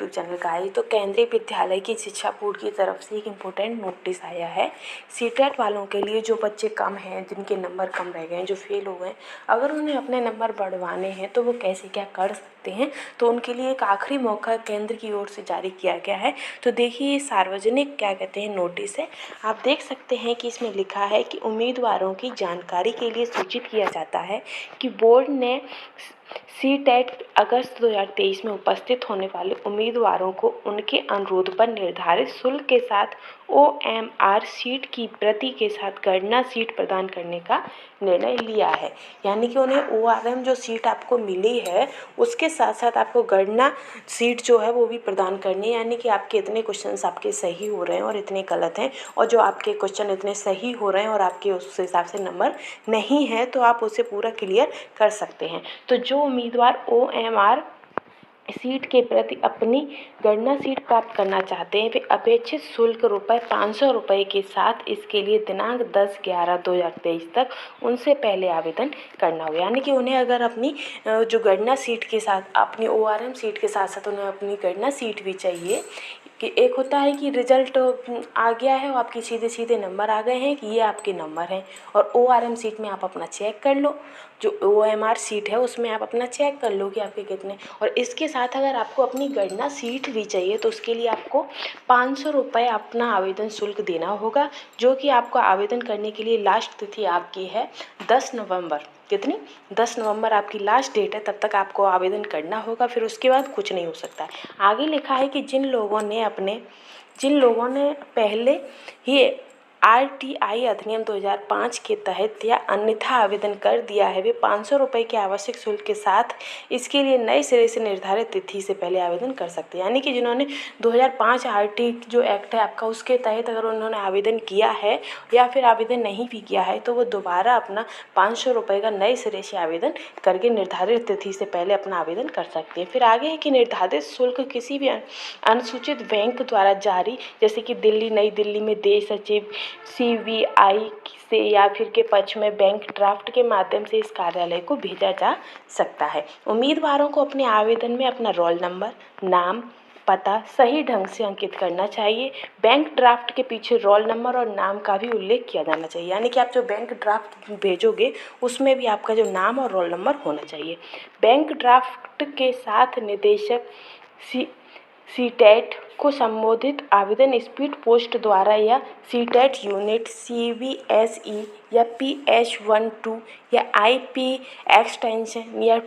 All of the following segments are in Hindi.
यूट्यूब चैनल का है। तो केंद्रीय विद्यालय की शिक्षा बोर्ड की तरफ से एक इम्पोर्टेंट नोटिस आया है सीटेट वालों के लिए। जो बच्चे कम हैं, जिनके नंबर कम रह गए हैं, जो फेल हो गए, अगर उन्हें अपने नंबर बढ़वाने हैं तो वो कैसे क्या कर सकते हैं। तो उनके लिए एक आखिरी मौका केंद्र की ओर से जारी किया गया है। तो देखिए, ये सार्वजनिक क्या कहते हैं नोटिस है। आप देख सकते हैं कि इसमें लिखा है कि उम्मीदवारों की जानकारी के लिए सूचित किया जाता है कि बोर्ड ने सीटेट अगस्त 2023 में उपस्थित होने वाले उम्मीदवारों को उनके अनुरोध पर निर्धारित शुल्क के साथ OMR सीट की प्रति के साथ गणना सीट प्रदान करने का निर्णय लिया है। यानी कि उन्हें ORM जो सीट आपको मिली है उसके साथ साथ आपको गणना सीट जो है वो भी प्रदान करनी है। यानी कि आपके इतने क्वेश्चंस आपके सही हो रहे हैं और इतने गलत हैं, और जो आपके क्वेश्चन इतने सही हो रहे हैं और आपके उस हिसाब से नंबर नहीं है तो आप उसे पूरा क्लियर कर सकते हैं। तो जो उम्मीदवार OMR सीट के प्रति अपनी गणना सीट प्राप्त करना चाहते हैं वे अपेक्षित शुल्क ₹500 के साथ इसके लिए दिनांक 10/11/2023 तक उनसे पहले आवेदन करना होगा। यानी कि उन्हें अगर अपनी जो गणना सीट के साथ अपनी ORM सीट के साथ साथ उन्हें अपनी गणना सीट भी चाहिए। कि एक होता है कि रिजल्ट आ गया है और आपके सीधे सीधे नंबर आ गए हैं कि ये आपके नंबर हैं, और ORM सीट में आप अपना चेक कर लो, जो OMR सीट है उसमें आप अपना चेक कर लो कि आपके कितने। और इसके साथ अगर आपको अपनी गणना सीट भी चाहिए तो उसके लिए आपको ₹500 अपना आवेदन शुल्क देना होगा, जो कि आपको आवेदन करने के लिए लास्ट तिथि आपकी है 10 नवंबर। कितनी? 10 नवंबर आपकी लास्ट डेट है, तब तक आपको आवेदन करना होगा, फिर उसके बाद कुछ नहीं हो सकता है। आगे लिखा है कि जिन लोगों ने पहले ही RTI अधिनियम 2005 के तहत या अन्यथा आवेदन कर दिया है वे ₹500 के आवश्यक शुल्क के साथ इसके लिए नए सिरे से निर्धारित तिथि से पहले आवेदन कर सकते हैं। यानी कि जिन्होंने 2005 RT जो एक्ट है आपका उसके तहत अगर उन्होंने आवेदन किया है या फिर आवेदन नहीं भी किया है तो वो दोबारा अपना ₹500 का नए सिरे से आवेदन करके निर्धारित तिथि से पहले अपना आवेदन कर सकते हैं। फिर आगे है कि निर्धारित शुल्क किसी भी अनुसूचित बैंक द्वारा जारी, जैसे कि नई दिल्ली में देश सचिव CBI से या फिर के पक्ष में बैंक ड्राफ्ट के माध्यम से इस कार्यालय को भेजा जा सकता है। उम्मीदवारों को अपने आवेदन में अपना रोल नंबर, नाम, पता सही ढंग से अंकित करना चाहिए। बैंक ड्राफ्ट के पीछे रोल नंबर और नाम का भी उल्लेख किया जाना चाहिए। यानी कि आप जो बैंक ड्राफ्ट भेजोगे उसमें भी आपका जो नाम और रोल नंबर होना चाहिए। बैंक ड्राफ्ट के साथ निदेशक सीटेट को संबोधित आवेदन स्पीड पोस्ट द्वारा या सीटेट यूनिट CBSE या PH12 या IP एक्सटेंशन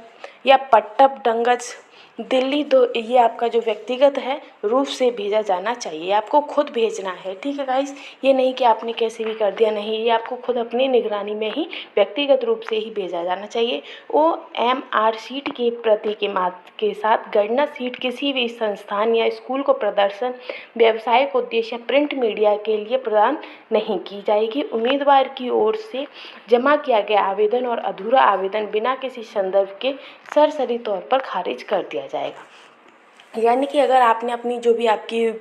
या पट्टबडंगज दिल्ली 2 ये आपका जो व्यक्तिगत है रूप से भेजा जाना चाहिए। आपको खुद भेजना है, ठीक है गाइस। ये नहीं कि आपने कैसे भी कर दिया, नहीं, ये आपको खुद अपनी निगरानी में ही व्यक्तिगत रूप से ही भेजा जाना चाहिए। OMR सीट की प्रति के साथ गणना सीट किसी भी संस्थान या स्कूल को प्रदर्शन, व्यावसायिक उद्देश्य, प्रिंट मीडिया के लिए प्रदान नहीं की जाएगी। उम्मीदवार की ओर से जमा किया गया आवेदन और अधूरा आवेदन बिना किसी संदर्भ के सरसरी तौर पर खारिज कर दिया जाएगा। यानी कि अगर आपने अपनी जो भी आपकी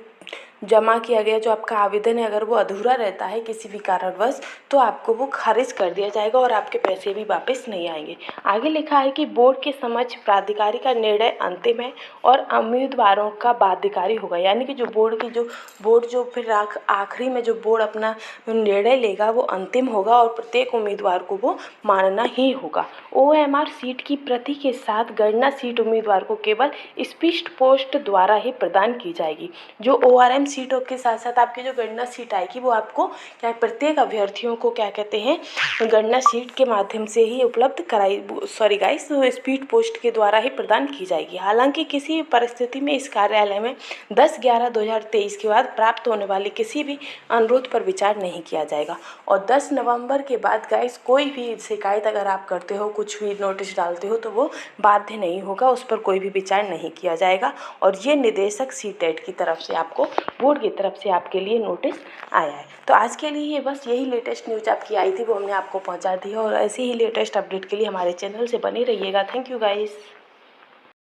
जमा किया गया जो आपका आवेदन है अगर वो अधूरा रहता है किसी भी कारणवश तो आपको वो खारिज कर दिया जाएगा और आपके पैसे भी वापस नहीं आएंगे। आगे लिखा है कि बोर्ड के समक्ष प्राधिकारी का निर्णय अंतिम है और उम्मीदवारों का बाध्यकारी होगा। यानी कि जो बोर्ड जो फिर आखिरी में जो बोर्ड अपना निर्णय लेगा वो अंतिम होगा और प्रत्येक उम्मीदवार को वो मानना ही होगा। OMR सीट की प्रति के साथ गणना सीट उम्मीदवार को केवल स्पीड पोस्ट द्वारा ही प्रदान की जाएगी। जो ORM सीटों के साथ साथ आपकी जो गणना सीट आएगी वो आपको क्या प्रत्येक अभ्यर्थियों को क्या कहते हैं गणना सीट के माध्यम से ही उपलब्ध कराई स्पीड पोस्ट के द्वारा ही प्रदान की जाएगी। हालांकि किसी भी परिस्थिति में इस कार्यालय में 10/11/2023 के बाद प्राप्त होने वाले किसी भी अनुरोध पर विचार नहीं किया जाएगा। और 10 नवंबर के बाद गाइस कोई भी शिकायत अगर आप करते हो, कुछ भी नोटिस डालते हो तो वो बाध्य नहीं होगा, उस पर कोई भी विचार नहीं किया जाएगा। और ये निदेशक सीटेट की तरफ से आपको बोर्ड की तरफ से आपके लिए नोटिस आया है। तो आज के लिए बस यही लेटेस्ट न्यूज़ आपकी आई थी वो हमने आपको पहुंचा दी है, और ऐसे ही लेटेस्ट अपडेट के लिए हमारे चैनल से बने रहिएगा। Thank you guys.